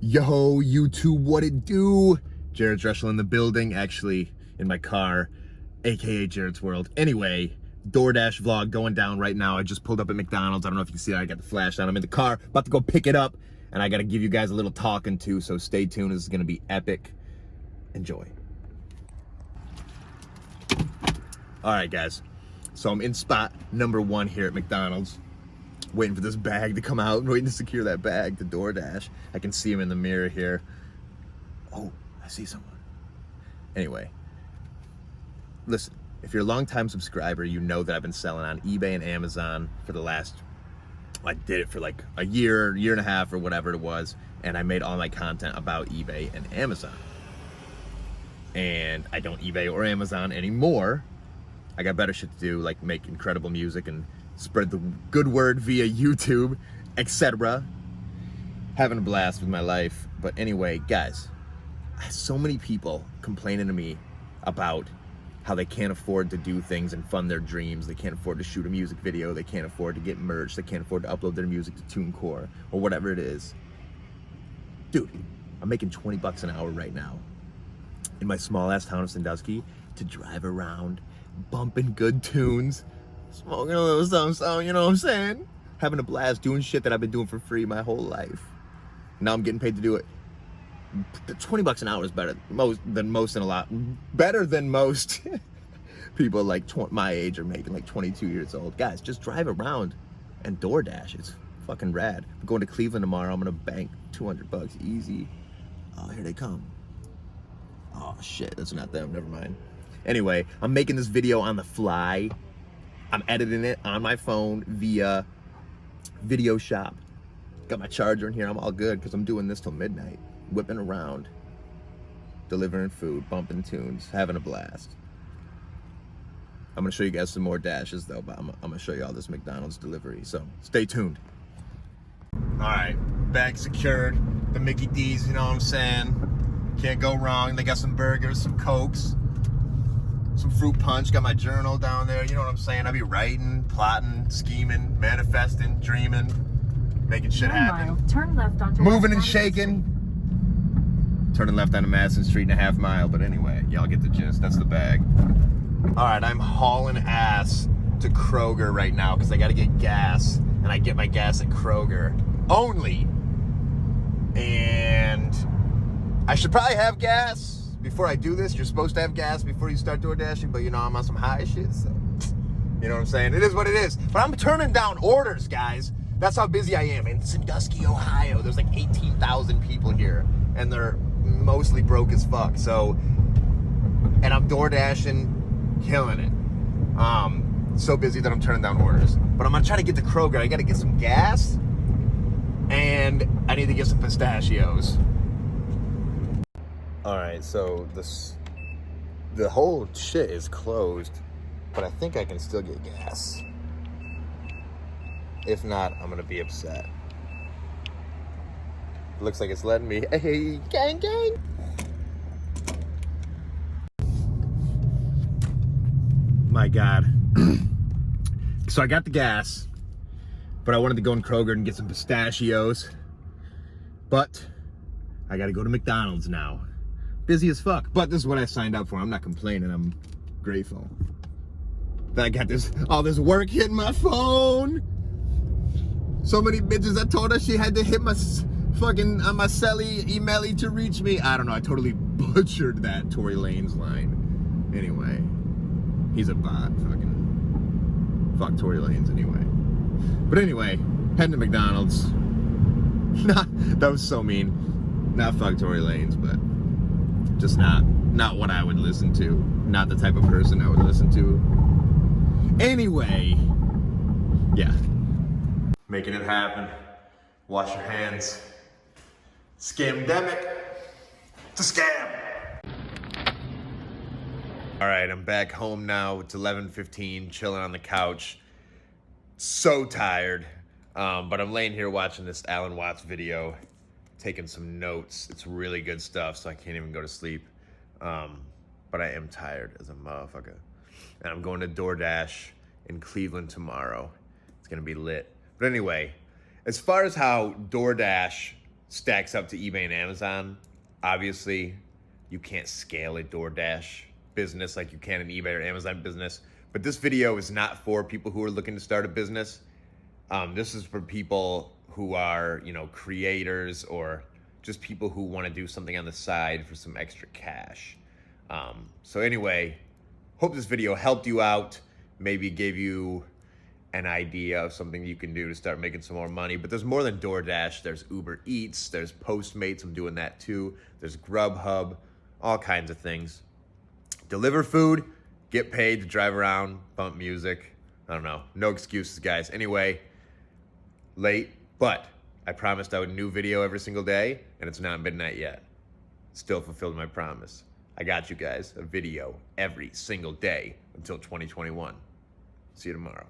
Yo, YouTube, what it do? Jared Dreschel in the building, actually in my car, aka Jared's World. Anyway, DoorDash vlog going down right now. I just pulled up at McDonald's. I don't know if you can see that. I got the flash on. I'm in the car, about to go pick it up, and I got to give you guys a little talking to, so stay tuned. This is going to be epic. Enjoy. All right, guys. So I'm in spot number 1 here at McDonald's. Waiting for this bag to come out, waiting to secure that bag to DoorDash. I can see him in the mirror here. Oh, I see someone. Anyway, listen, if you're a long-time subscriber, you know that I've been selling on eBay and Amazon for the last, I did it for like a year and a half or whatever it was, and I made all my content about eBay and Amazon. And I don't eBay or Amazon anymore. I got better shit to do, like make incredible music and spread the good word via YouTube, etc. Having a blast with my life. But anyway, guys, so many people complaining to me about how they can't afford to do things and fund their dreams. They can't afford to shoot a music video. They can't afford to get merch. They can't afford to upload their music to TuneCore or whatever it is. Dude, I'm making 20 bucks an hour right now in my small ass town of Sandusky to drive around bumping good tunes, smoking a little something, you know what I'm saying? Having a blast, doing shit that I've been doing for free my whole life. Now I'm getting paid to do it. 20 bucks an hour is better than most people like my age are making, like 22 years old. Guys, just drive around and DoorDash. It's fucking rad. I'm going to Cleveland tomorrow. I'm gonna bank 200 bucks easy. Oh, here they come. Oh shit, that's not them, never mind. Anyway, I'm making this video on the fly. I'm editing it on my phone via Video Shop. Got my charger in here, I'm all good because I'm doing this till midnight. Whipping around, delivering food, bumping tunes, having a blast. I'm gonna show you guys some more dashes though, but I'm gonna show you all this McDonald's delivery, so stay tuned. All right, bag secured, the Mickey D's, you know what I'm saying? Can't go wrong. They got some burgers, some Cokes, some fruit punch, got my journal down there, you know what I'm saying? I be writing, plotting, scheming, manifesting, dreaming, making shit happen. Turn left onto moving and shaking. Turning left onto Madison Street in a half mile, but anyway, y'all get the gist, that's the bag. All right, I'm hauling ass to Kroger right now because I gotta get gas, and I get my gas at Kroger only. And I should probably have gas before I do this. You're supposed to have gas before you start DoorDashing, but you know, I'm on some high shit, so you know what I'm saying? It is what it is. But I'm turning down orders, guys. That's how busy I am. In Sandusky, Ohio, there's like 18,000 people here, and they're mostly broke as fuck. So, and I'm DoorDashing, killing it. So busy that I'm turning down orders. But I'm gonna try to get to Kroger. I gotta get some gas, and I need to get some pistachios. All right, so the whole shit is closed, but I think I can still get gas. If not, I'm gonna be upset. Looks like it's letting me. Hey, gang, gang. My God. So I got the gas, but I wanted to go in Kroger and get some pistachios. But I gotta go to McDonald's now. Busy as fuck, but this is what I signed up for. I'm not complaining, I'm grateful that I got all this work hitting my phone. So many bitches, I told her she had to hit my fucking, on my celly, email to reach me. I don't know, I totally butchered that Tory Lanez line. Anyway, he's a bot, fuck Tory Lanez anyway. But anyway, heading to McDonald's. That was so mean. Not fuck Tory Lanez, but just not what I would listen to. Not the type of person I would listen to. Anyway, yeah. Making it happen. Wash your hands. Scamdemic. It's a scam. All right, I'm back home now. It's 11:15, chilling on the couch. So tired, but I'm laying here watching this Alan Watts video, taking some notes. It's really good stuff, so I can't even go to sleep. But I am tired as a motherfucker. And I'm going to DoorDash in Cleveland tomorrow. It's gonna be lit. But anyway, as far as how DoorDash stacks up to eBay and Amazon. Obviously, you can't scale a DoorDash business like you can an eBay or Amazon business. But this video is not for people who are looking to start a business. This is for people who are, creators or just people who want to do something on the side for some extra cash. So anyway, hope this video helped you out, maybe gave you an idea of something you can do to start making some more money. But there's more than DoorDash. There's Uber Eats, there's Postmates, I'm doing that too. There's Grubhub, all kinds of things. Deliver food, get paid to drive around, bump music. I don't know, no excuses, guys. Anyway, late, but I promised I would new video every single day, and it's not midnight yet. Still fulfilled my promise. I got you guys a video every single day until 2021. See you tomorrow.